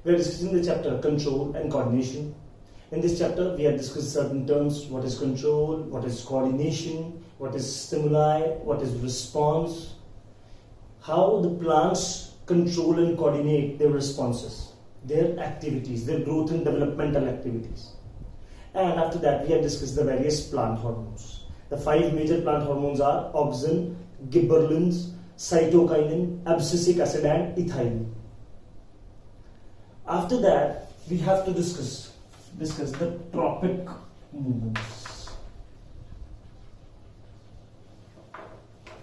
We are discussing the chapter control and coordination. In this chapter, we have discussed certain terms: what is control, what is coordination, what is stimuli, what is response, how the plants control and coordinate their responses, their activities, their growth and developmental activities. And after that, we have discussed the various plant hormones. The 5 major plant hormones are auxin, gibberellins, cytokinin, abscisic acid and ethylene. After that, we have to discuss the tropic movements,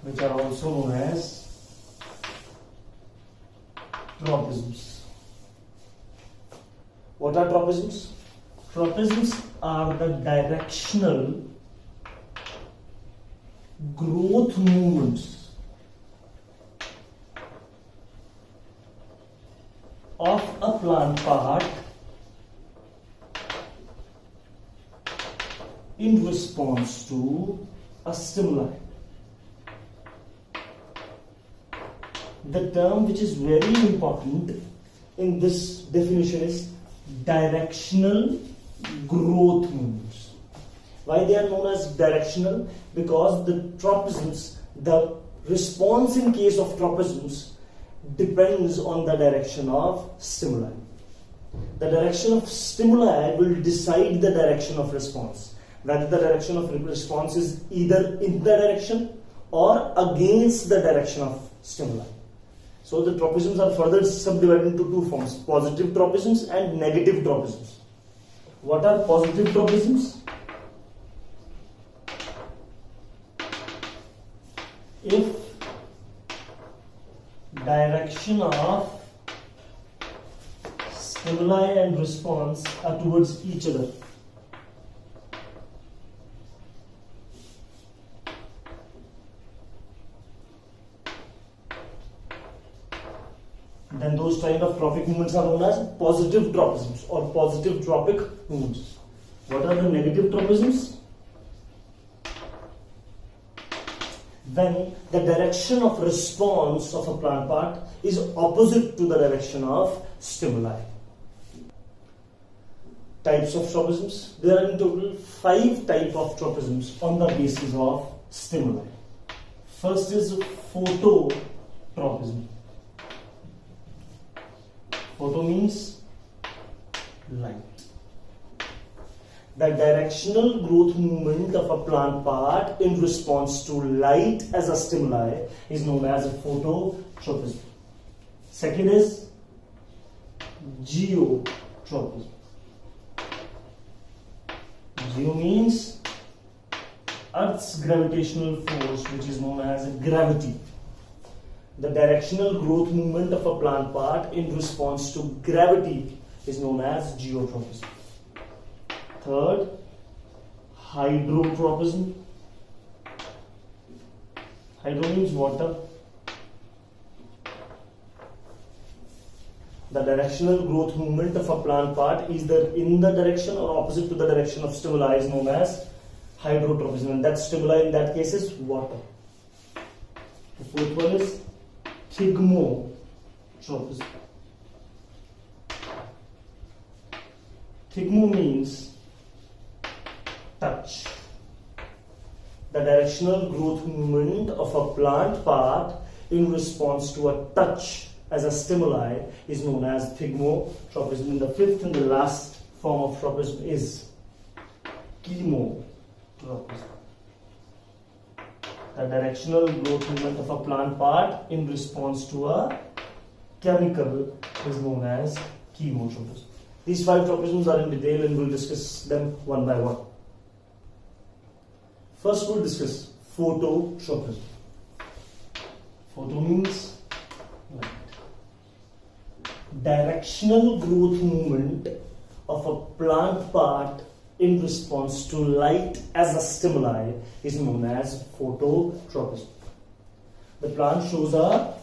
which are also known as tropisms. What are tropisms? Tropisms are the directional growth movements of a plant part in response to a stimuli. The term which is very important in this definition is directional growth movements. Why they are known as directional? Because the tropisms, the response in case of tropisms depends on the direction of stimuli. The direction of stimuli will decide the direction of response. Whether the direction of response is either in the direction or against the direction of stimuli. So the tropisms are further subdivided into 2 forms: positive tropisms and negative tropisms. What are positive tropisms? If direction of stimuli and response are towards each other. Then those kind of tropic movements are known as positive tropisms or positive tropic movements. What are the negative tropisms? When the direction of response of a plant part is opposite to the direction of stimuli. Types of tropisms. There are in total 5 types of tropisms on the basis of stimuli. First is phototropism. Photo means light. The directional growth movement of a plant part in response to light as a stimuli is known as a phototropism. Second is geotropism. Geo means Earth's gravitational force, which is known as gravity. The directional growth movement of a plant part in response to gravity is known as geotropism. Third, hydrotropism. Hydro means water. The directional growth movement of a plant part is either in the direction or opposite to the direction of stimuli is known as hydrotropism, and that stimuli in that case is water. The fourth one is thigmotropism. Thigmo means touch. The directional growth movement of a plant part in response to a touch as a stimuli is known as thigmotropism. And the fifth and the last form of tropism is chemotropism. The directional growth movement of a plant part in response to a chemical is known as chemotropism. These 5 tropisms are in detail and we'll discuss them one by one. First we'll discuss phototropism. Photo means light. Directional growth movement of a plant part in response to light as a stimuli is known as phototropism. The plant shows a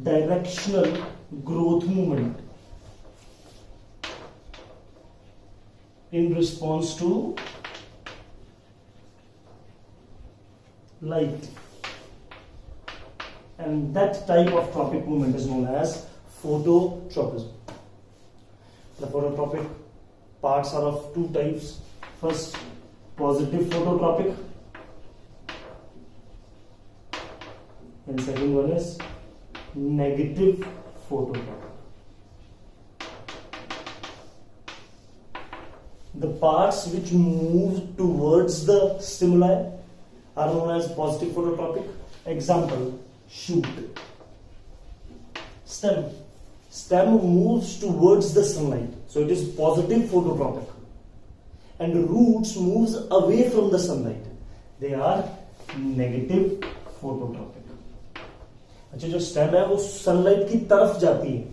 directional growth movement in response to light, and that type of tropic movement is known as phototropism. The phototropic parts are of two types. First, positive phototropic, and second one is negative phototropic. The parts which move towards the stimuli are known as positive phototropic. Example, shoot. Stem. Stem moves towards the sunlight, so it is positive phototropic. And roots moves away from the sunlight, they are negative phototropic. अच्छा, जो stem है वो sunlight की तरफ जाती है,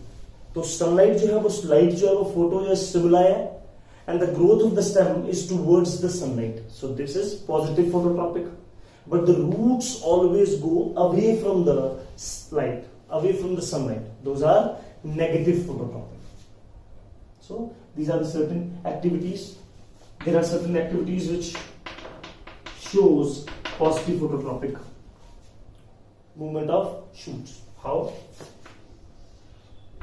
तो sunlight जो है वो लाइट जो है वो फोटो जो स्टिमुलाई है, and the growth of the stem is towards the sunlight, so this is positive phototropic. But the roots always go away from the light, away from the sunlight, those are negative phototropic. So these are the certain activities. There are certain activities which shows positive phototropic movement of shoots. How?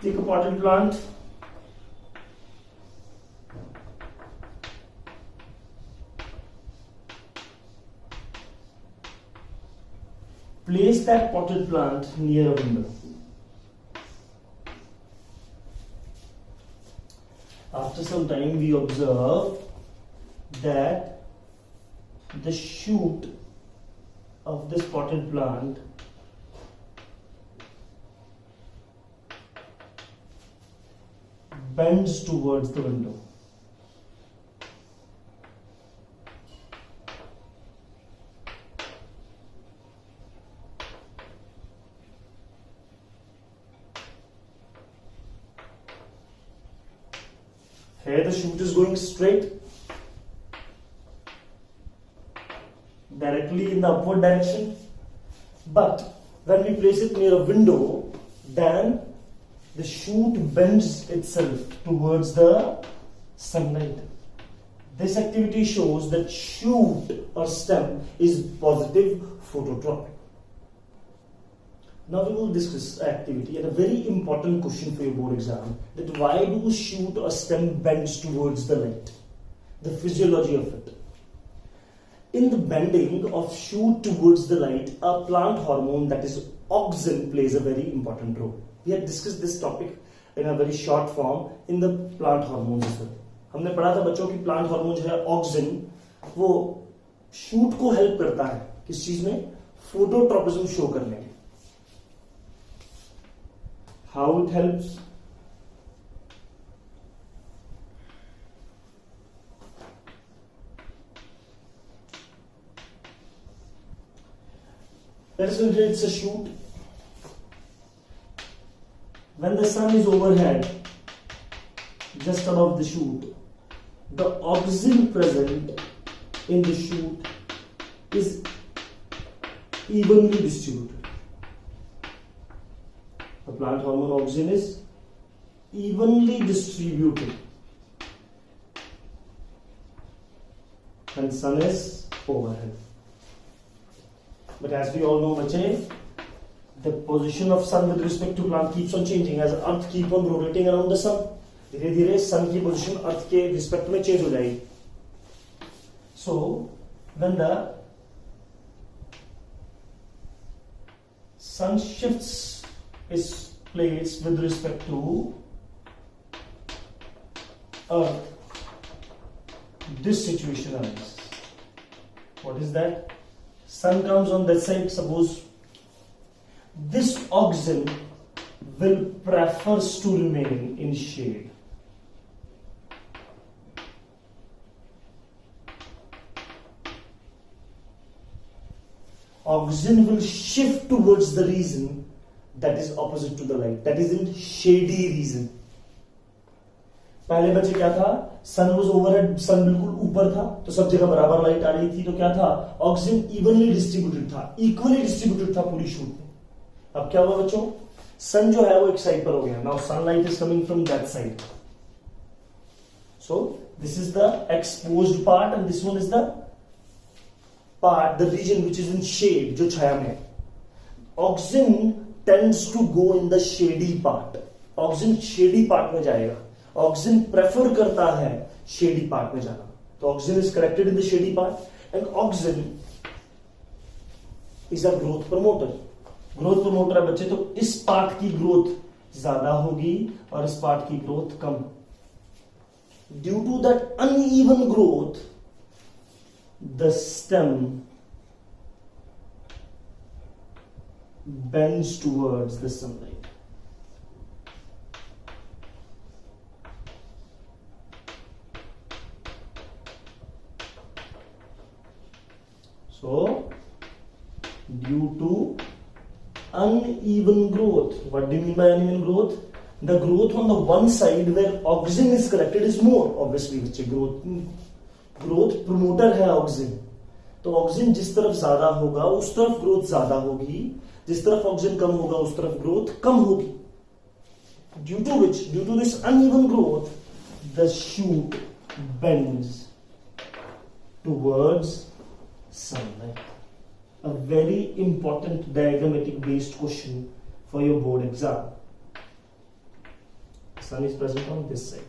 Take a potted plant. Place that potted plant near a window. After some time, we observe that the shoot of this potted plant bends towards the window. Here the shoot is going straight, directly in the upward direction, but when we place it near a window, then the shoot bends itself towards the sunlight. This activity shows that shoot or stem is positive phototropic. Now we will discuss activity and a very important question for your board exam, that why do shoot or stem bends towards the light? The physiology of it. In the bending of shoot towards the light, a plant hormone that is auxin plays a very important role. We had discussed this topic in a very short form in the plant hormones as well. हमने पढ़ा था बच्चों की plant hormone जो है auxin, वो shoot को help करता है किस चीज में? फोटोट्रोपिज्म शो करने में. How it helps? Let us consider it's a shoot. When the sun is overhead, just above the shoot, the auxin present in the shoot is evenly distributed. The plant hormone auxin is evenly distributed and sun is overhead. But as we all know, bache, the position of sun with respect to plant keeps on changing as earth keep on rotating around the sun. धीरे धीरे sun की position earth के respect में change हो जाएगी. So when the sun shifts its place with respect to earth, this situation arises. What is that? Sun comes on that side. Suppose this auxin will prefers to remain in shade. Auxin will shift towards the region that is opposite to the light, that is in shady region. पहले बच्चे क्या था? सन was overhead, सन बिल्कुल ऊपर था तो सब जगह बराबर लाइट आ रही थी, तो क्या था? ऑक्सीजन इवनली डिस्ट्रीब्यूटेड था, इक्वली डिस्ट्रीब्यूटेड था पूरी शूट में. अब क्या हुआ बच्चों? सन जो है वो एक साइड पर हो गया. Now sunlight is coming from that side. So this is the exposed part and this one is the part, the region which is in shade, जो छाया में. Oxygen tends to go in the shady part oxygen shady part में जाएगा. Oxygen prefer करता है shady part में जाना. तो oxygen is collected in the shady part and oxygen is a growth promoter. Growth promoter है बच्चे, तो इस पार्ट की ग्रोथ ज्यादा होगी और इस पार्ट की ग्रोथ कम. Due to that uneven growth the stem bends towards the sunlight. So, due to uneven growth, what do you mean by uneven growth? The growth on the one side where oxygen is collected is more, obviously, which growth promoter है oxygen. तो oxygen जिस तरफ ज्यादा होगा उस तरफ growth ज्यादा होगी, जिस तरफ ऑक्सीजन कम होगा उस तरफ ग्रोथ कम होगी. Due to this uneven growth the shoot bends towards sunlight. A very important diagrammatic based question for your board exam. Sun is present on this side.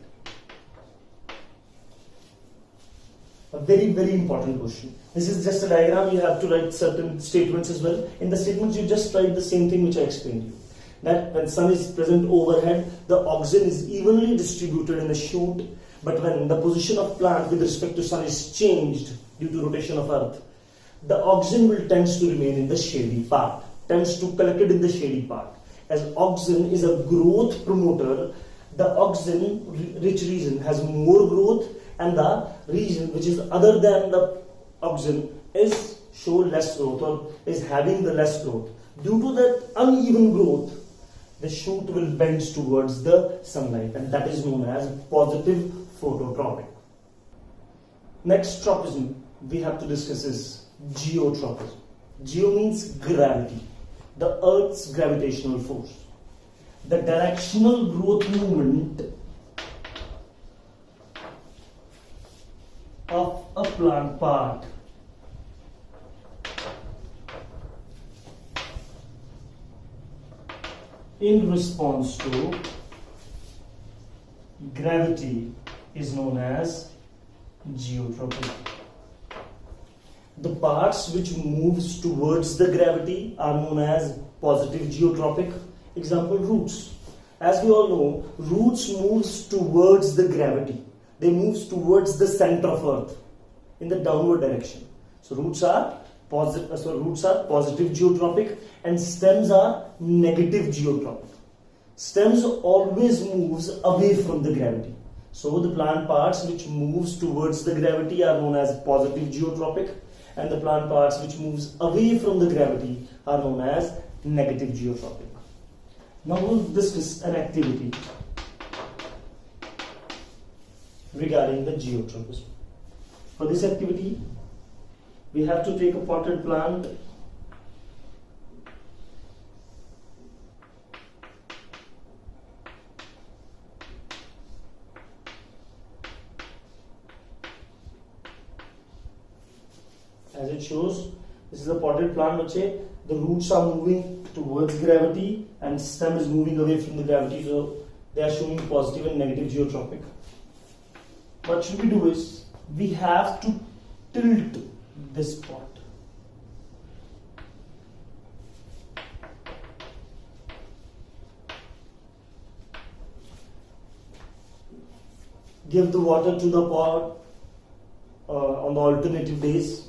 A very, very important question. This is just a diagram. You have to write certain statements as well. In the statements, you just write the same thing which I explained to you. That when sun is present overhead, the oxygen is evenly distributed in the shoot. But when the position of plant with respect to sun is changed due to rotation of earth, the oxygen will tends to remain in the shady part. Tends to collected in the shady part. As oxygen is a growth promoter, the oxygen-rich region has more growth, and the region which is other than the oxygen is show less growth or is having the less growth. Due to that uneven growth, the shoot will bend towards the sunlight, and that is known as positive phototropic. Next tropism we have to discuss is geotropism. Geo means gravity, the earth's gravitational force. The directional growth movement of a plant part in response to gravity is known as geotropism. The parts which moves towards the gravity are known as positive geotropic. Example, roots. As we all know, roots moves towards the gravity. They move towards the center of earth in the downward direction. So roots are positive geotropic and stems are negative geotropic. Stems always moves away from the gravity. So the plant parts which moves towards the gravity are known as positive geotropic, and the plant parts which moves away from the gravity are known as negative geotropic. Now we'll discuss an activity regarding the geotropism. For this activity, we have to take a potted plant as it shows. This is a potted plant, bache. The roots are moving towards gravity and stem is moving away from the gravity, so they are showing positive and negative geotropic. What should we do is, we have to tilt this pot. Give the water to the pot on the alternative days.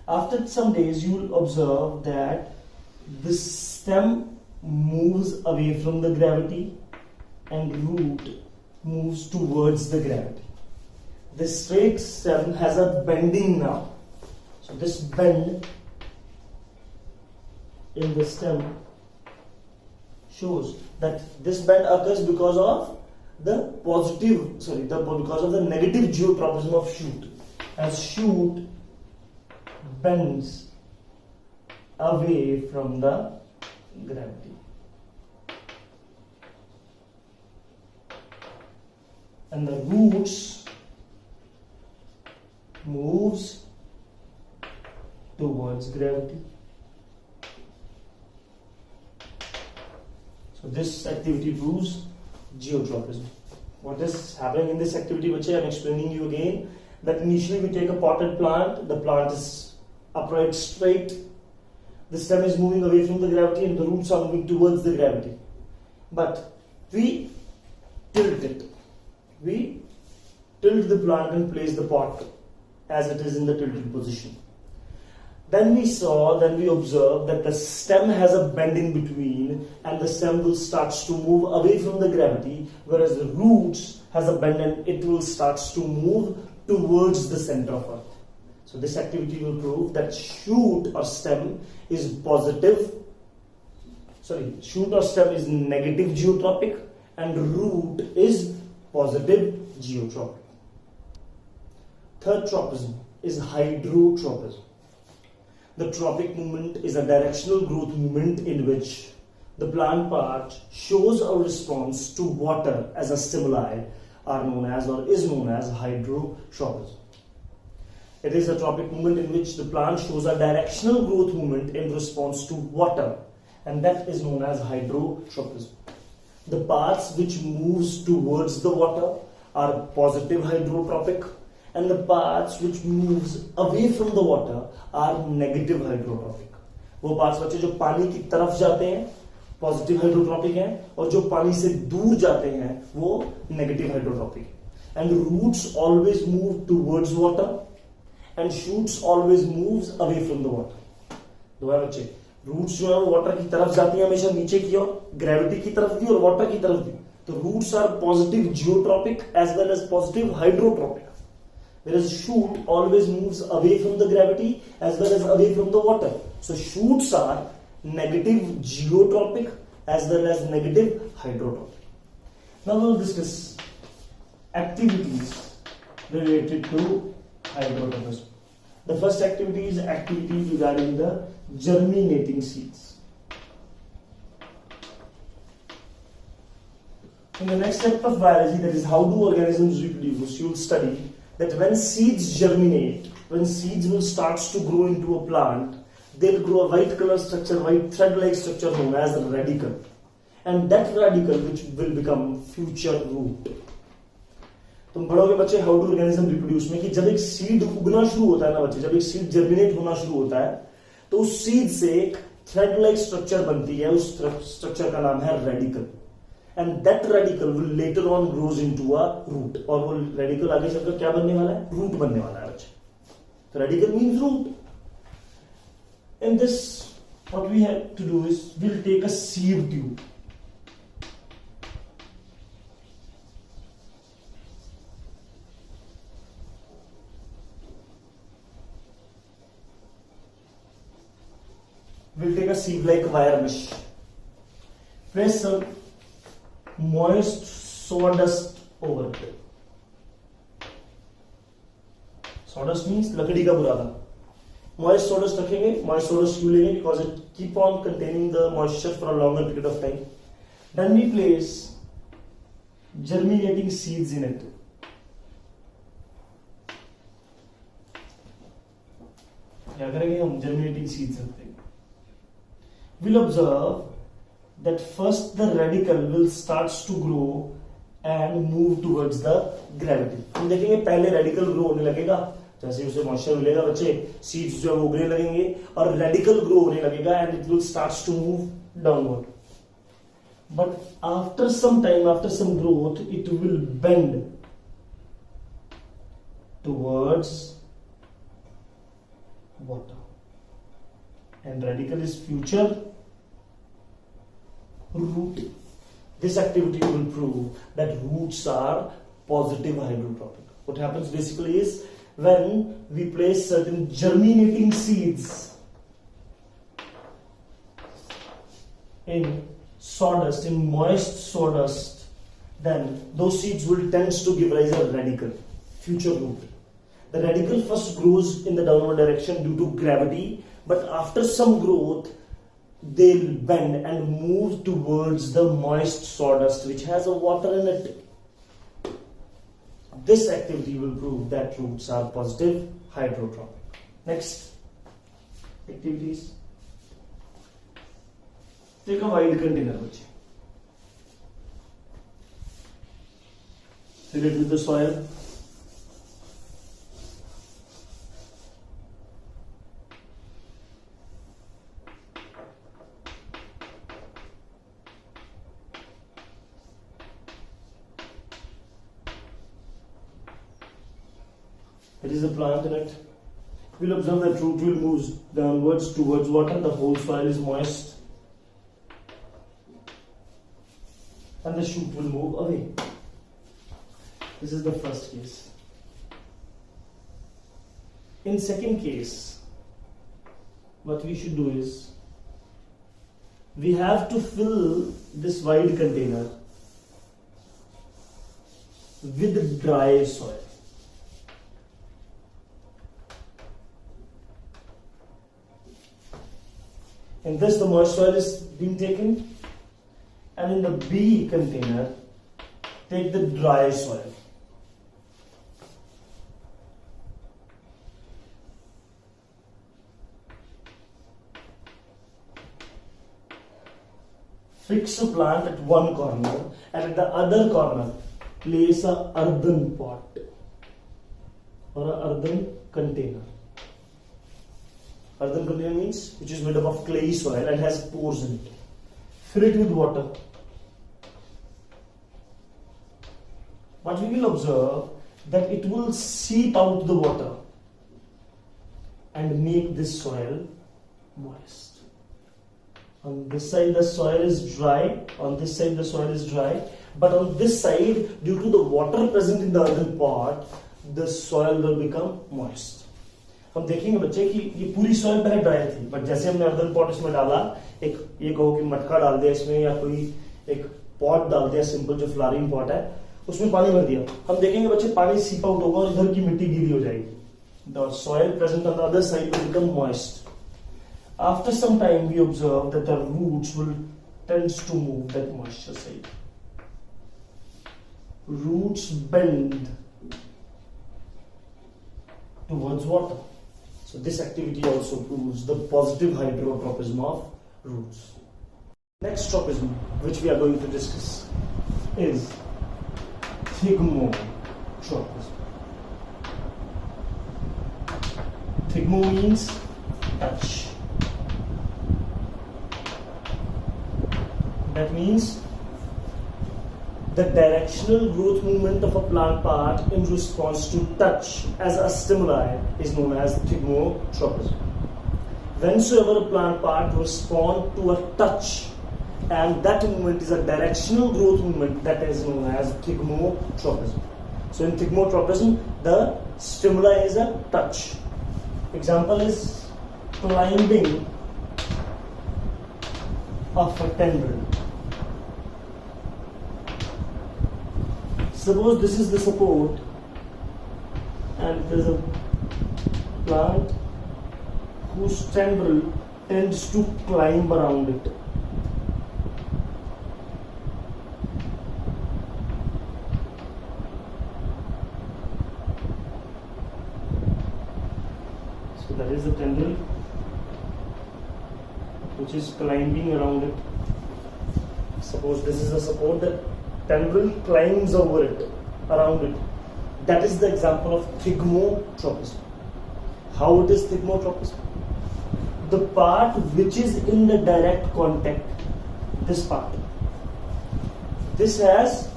After some days, you will observe that the stem moves away from the gravity and root moves towards the gravity. The straight stem has a bending now. So this bend in the stem shows that this bend occurs because of the because of the negative geotropism of shoot. As shoot bends away from the gravity. And the roots moves towards gravity. So this activity proves geotropism. What is happening in this activity, bache? I'm explaining you again that initially we take a potted plant. The plant is upright, straight. The stem is moving away from the gravity and the roots are moving towards the gravity. But we tilt it. We tilt the plant and place the pot as it is in the tilted position. Then we observed that the stem has a bend in between and the stem will start to move away from the gravity, whereas the roots has a bend and it will start to move towards the center of earth. So this activity will prove that shoot or stem is negative geotropic and root is positive geotropic. Third tropism is hydrotropism. The tropic movement is a directional growth movement in which the plant part shows a response to water as a stimuli is known as hydrotropism. It is a tropic movement in which the plant shows a directional growth movement in response to water, and that is known as hydrotropism. The parts which moves towards the water are positive hydrotropic, and the parts which moves away from the water are negative hydrotropic. वो parts बच्चे जो पानी की तरफ जाते हैं positive hydrotropic हैं, और जो पानी से दूर जाते हैं वो नेगेटिव हाइड्रोट्रॉपिक है. And roots always move towards water and shoots always moves away from the water. दोबारा बच्चे, रूट्स जो है वो वाटर की तरफ जाती है हमेशा नीचे की ओर, ग्रेविटी की तरफ भी और वाटर की तरफ भी. तो roots are positive geotropic as well as positive hydrotropic, whereas shoot always moves away from the gravity as well as away from the water. So shoots are negative geotropic as well as negative hydrotropic. Now we'll discuss activities related to hydrotropism. The first activity is activity regarding the germinating seeds. In the next step of biology, that is how do organisms reproduce, you will study that when seeds germinate, when seeds will start to grow into a plant, they'll grow a white color structure, white thread-like structure known as a radicle, and that radicle which will become future root. तुम पढ़ोगे बच्चे how do organism reproduce में कि जब एक seed उगना शुरू होता है ना बच्चे, जब एक सीड जर्मिनेट होना शुरू होता है तो उस सीड से एक थ्रेड-लाइक स्ट्रक्चर बनती है, उस स्ट्रक्चर का नाम है radical. And that radical will later on grows into a root, और वो radical आगे चलकर क्या बनने वाला है? Root बनने वाला है बच्चे. तो radical means root. In this, what we have to do is we'll take a sieve tube. We'll take a sieve-like wire mesh. Place some moist sawdust over it. Sawdust means लकड़ी का बुरादा. Moist sawdust रखेंगे. Moist sawdust क्यों लेंगे? Because it keep on containing the moisture for a longer period of time. Then we place germinating seeds in it. क्या करेंगे हम? Germinating seeds रखते हैं. We'll observe that first the radical will starts to grow and move towards the gravity. हम देखेंगे पहले radical grow होने लगेगा, जैसे उसे मॉइस्चर मिलेगा बच्चे सीड्स जो है वो उगने लगेंगे और रेडिकल ग्रो होने लगेगा and it will starts to move downward. But after some time, after some growth, it will bend towards water, and radical is future root. This activity will prove that roots are positive hydrotropic. What happens basically is when we place certain germinating seeds in sawdust, in moist sawdust, then those seeds will tend to give rise a radical, future root. The radical first grows in the downward direction due to gravity, but after some growth, they'll bend and move towards the moist sawdust which has a water in it. This activity will prove that roots are positive hydrotropic. Next activities. Take a wide container. Fill it with the soil. It is a plant in it. We'll observe that root will move downwards towards water. The whole soil is moist. And the shoot will move away. This is the first case. In second case, what we should do is, we have to fill this wide container with dry soil. In this, the moist soil is being taken, and in the B container, take the dry soil. Fix a plant at one corner, and at the other corner, place a earthen pot or an earthen container. Earthen container means which is made up of clay soil and has pores in it. Fill it with water. But we will observe that it will seep out the water and make this soil moist. On this side the soil is dry, on this side the soil is dry, but on this side, due to the water present in the earthen pot, the soil will become moist. हम देखेंगे बच्चे कि ये पूरी soil पहले dry थी, but जैसे हमने अर्दन पॉट इसमें डाला, एक ये कहो कि मटका डाल दिया इसमें या कोई एक पॉट डाल दिया सिंपल जो फ्लावरिंग पॉट है, उसमें पानी भर दिया, हम देखेंगे बच्चे पानी सीप आउट होगा और इधर की मिट्टी गीली हो जाएगी. The soil present on the other side will become moist. After some time, we observe that the roots will tend to move that moisture side. Roots bend towards water. So this activity also proves the positive hydrotropism of roots. Next tropism which we are going to discuss is thigmotropism. Thigmo means touch. That means the directional growth movement of a plant part in response to touch as a stimuli is known as thigmotropism. Whensoever a plant part responds to a touch and that movement is a directional growth movement, that is known as thigmotropism. So in thigmotropism, the stimuli is a touch. Example is climbing of a tendril. Suppose this is the support and there is a plant whose tendril tends to climb around it. So that is the tendril which is climbing around it. Suppose this is the support, that tendril climbs over it, around it. That is the example of thigmotropism. How it is thigmotropism? The part which is in the direct contact, this part, this has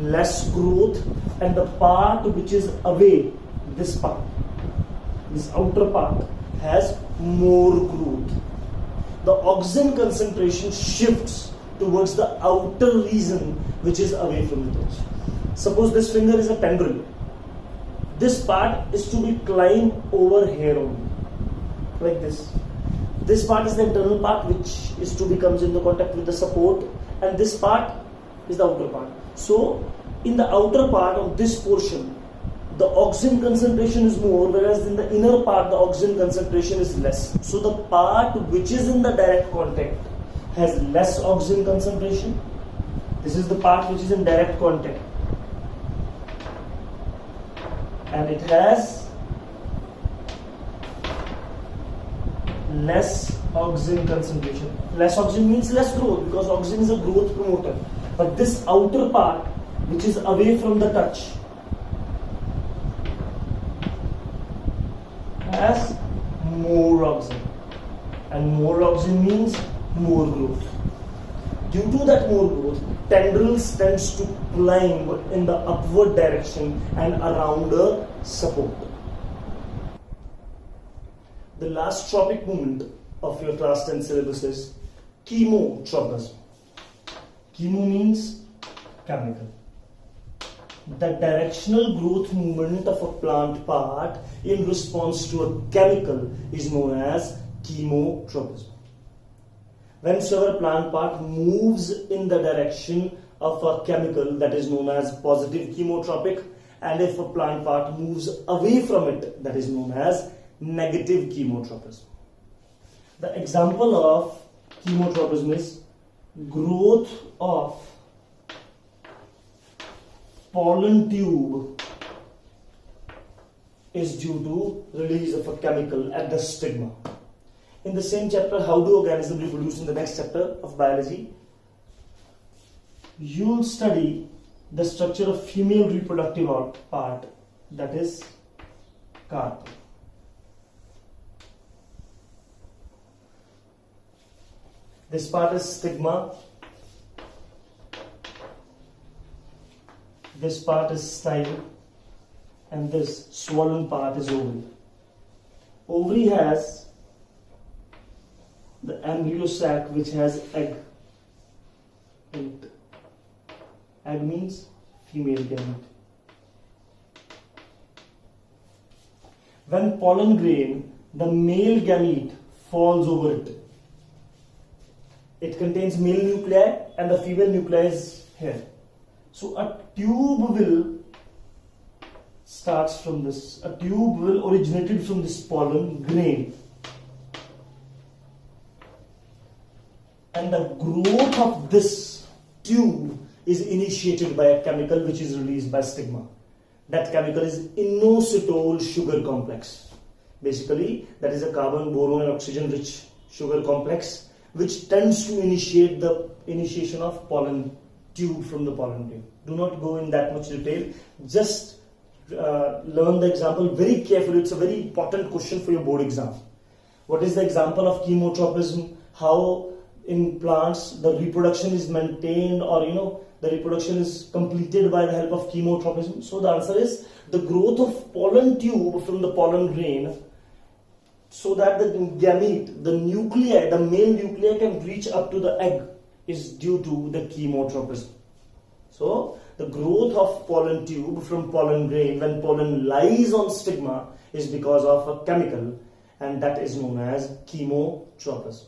less growth, and the part which is away, this part, this outer part, has more growth. The oxygen concentration shifts towards the outer region which is away from the touch. Suppose this finger is a tendril. This part is to be climbed over here only, like this. This part is the internal part which is to be comes into contact with the support, and this part is the outer part. So in the outer part of this portion, the oxygen concentration is more, whereas in the inner part the oxygen concentration is less. So the part which is in the direct contact has less oxygen concentration. This is the part which is in direct contact, and it has less oxygen concentration. Less oxygen means less growth, because oxygen is a growth promoter. But this outer part which is away from the touch has more oxygen, and more oxygen means more growth. Due to that more growth, tendrils tends to climb in the upward direction and around a support. The last tropic movement of your class 10 syllabus is chemotropism. Chemo means chemical. The directional growth movement of a plant part in response to a chemical is known as chemotropism. Whenever a plant part moves in the direction of a chemical, that is known as positive chemotropic, and if a plant part moves away from it, that is known as negative chemotropism. The example of chemotropism is growth of pollen tube is due to release of a chemical at the stigma. In the same chapter, how do organisms reproduce, in the next chapter of biology, you will study the structure of female reproductive part, that is carp. This part is stigma, this part is style, and this swollen part is ovary. Ovary has the embryo sac which has egg in it. Egg means female gamete. When pollen grain, the male gamete falls over it. It contains male nuclei and the female nuclei is here. So a tube will starts from this. A tube will originated from this pollen grain. And the growth of this tube is initiated by a chemical which is released by stigma. That chemical is inositol sugar complex. Basically, that is a carbon, boron and oxygen rich sugar complex which tends to initiate the initiation of pollen tube from the pollen grain. Do not go in that much detail. Just learn the example very carefully. It's a very important question for your board exam. What is the example of chemotropism? How in plants the reproduction is maintained, or the reproduction is completed by the help of chemotropism? So the answer is the growth of pollen tube from the pollen grain, so that the gamete, the nuclei, the male nuclei can reach up to the egg, is due to the chemotropism. So the growth of pollen tube from pollen grain when pollen lies on stigma is because of a chemical, and that is known as chemotropism.